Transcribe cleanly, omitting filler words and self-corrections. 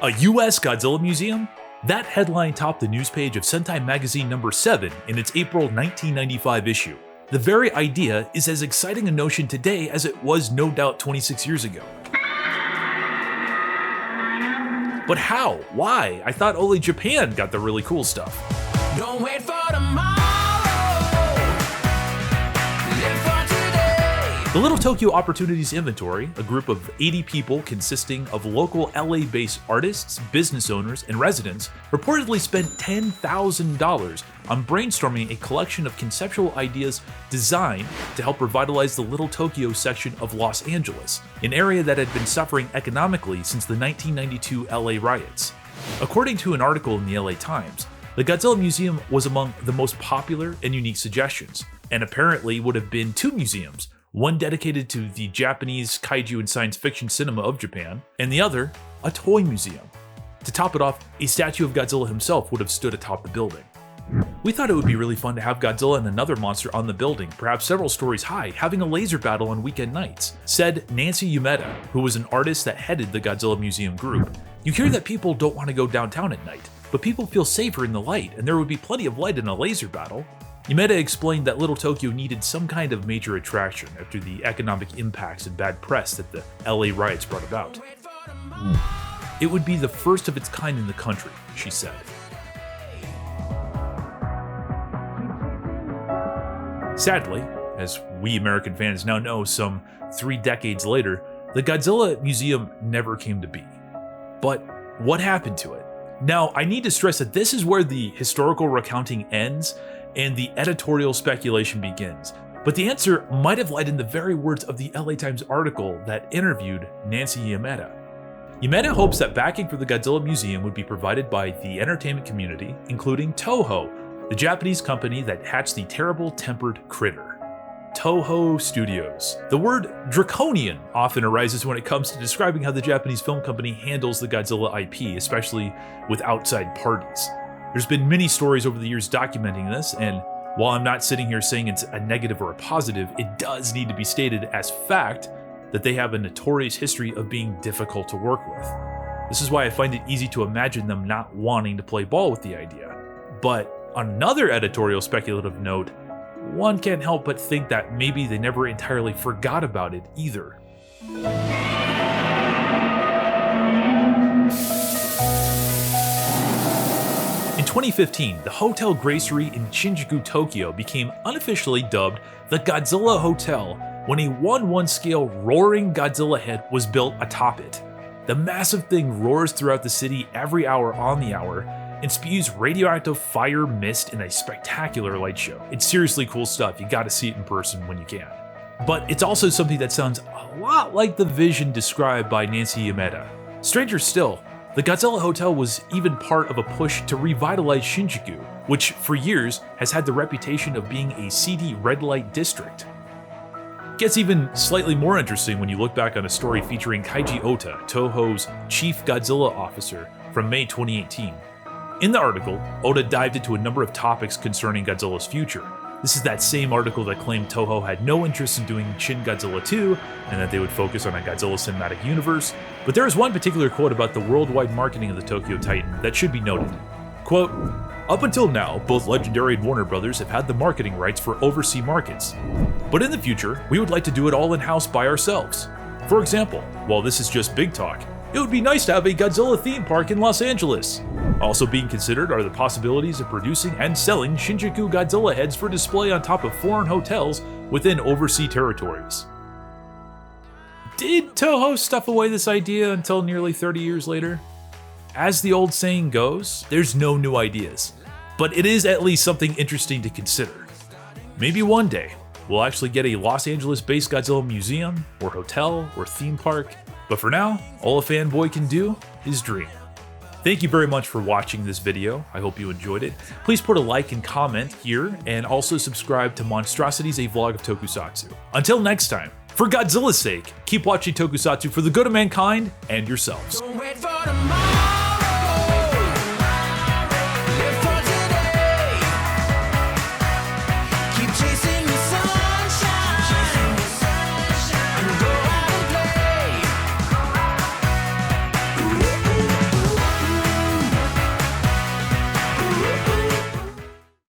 A US Godzilla Museum? That headline topped the news page of Sentai magazine number 7 in its April 1995 issue. The very idea is as exciting a notion today as it was no doubt 26 years ago. But how? Why? I thought only Japan got the really cool stuff. Don't wait for tomorrow. Live for today. The Little Tokyo Opportunities Inventory, a group of 80 people consisting of local LA-based artists, business owners, and residents, reportedly spent $10,000 on brainstorming a collection of conceptual ideas designed to help revitalize the Little Tokyo section of Los Angeles, an area that had been suffering economically since the 1992 LA riots. According to an article in the LA Times, the Godzilla Museum was among the most popular and unique suggestions, and apparently would have been 2 museums, one dedicated to the Japanese kaiju and science fiction cinema of Japan, and the other a toy museum. To top it off, a statue of Godzilla himself would have stood atop the building. We thought it would be really fun to have Godzilla and another monster on the building, perhaps several stories high, having a laser battle on weekend nights, said Nancy Yumeda, who was an artist that headed the Godzilla Museum group. You hear that people don't want to go downtown at night, but people feel safer in the light, and there would be plenty of light in a laser battle. Yumeda explained that Little Tokyo needed some kind of major attraction after the economic impacts and bad press that the LA riots brought about. It would be the first of its kind in the country, she said. Sadly, as we American fans now know some 3 decades later, the Godzilla Museum never came to be. But what happened to it? Now, I need to stress that this is where the historical recounting ends and the editorial speculation begins. But the answer might have lied in the very words of the LA Times article that interviewed Nancy Yumeda. Yumeda hopes that backing for the Godzilla Museum would be provided by the entertainment community, including Toho, the Japanese company that hatched the terrible-tempered critter. Toho Studios. The word draconian often arises when it comes to describing how the Japanese film company handles the Godzilla IP, especially with outside parties. There's been many stories over the years documenting this, and while I'm not sitting here saying it's a negative or a positive, it does need to be stated as fact that they have a notorious history of being difficult to work with. This is why I find it easy to imagine them not wanting to play ball with the idea. But on another editorial speculative note, one can't help but think that maybe they never entirely forgot about it either. In 2015, the Hotel Gracery in Shinjuku, Tokyo became unofficially dubbed the Godzilla Hotel when a 1/1 scale roaring Godzilla head was built atop it. The massive thing roars throughout the city every hour on the hour and spews radioactive fire mist in a spectacular light show. It's seriously cool stuff, you gotta see it in person when you can. But it's also something that sounds a lot like the vision described by Nancy Yumeda. Stranger still, the Godzilla Hotel was even part of a push to revitalize Shinjuku, which for years has had the reputation of being a seedy red light district. It gets even slightly more interesting when you look back on a story featuring Kaiji Ota, Toho's chief Godzilla officer, from May 2018. In the article, Oda dived into a number of topics concerning Godzilla's future. This is that same article that claimed Toho had no interest in doing Shin Godzilla 2 and that they would focus on a Godzilla cinematic universe, but there is one particular quote about the worldwide marketing of the Tokyo Titan that should be noted. Quote, "Up until now, both Legendary and Warner Brothers have had the marketing rights for overseas markets. But in the future, we would like to do it all in-house by ourselves. For example, while this is just big talk, it would be nice to have a Godzilla theme park in Los Angeles. Also being considered are the possibilities of producing and selling Shinjuku Godzilla heads for display on top of foreign hotels within overseas territories." Did Toho stuff away this idea until nearly 30 years later? As the old saying goes, there's no new ideas, but it is at least something interesting to consider. Maybe one day, we'll actually get a Los Angeles-based Godzilla museum, or hotel, or theme park, but for now, all a fanboy can do is dream. Thank you very much for watching this video. I hope you enjoyed it. Please put a like and comment here, and also subscribe to Monstrosities, a vlog of Tokusatsu. Until next time, for Godzilla's sake, keep watching Tokusatsu for the good of mankind and yourselves.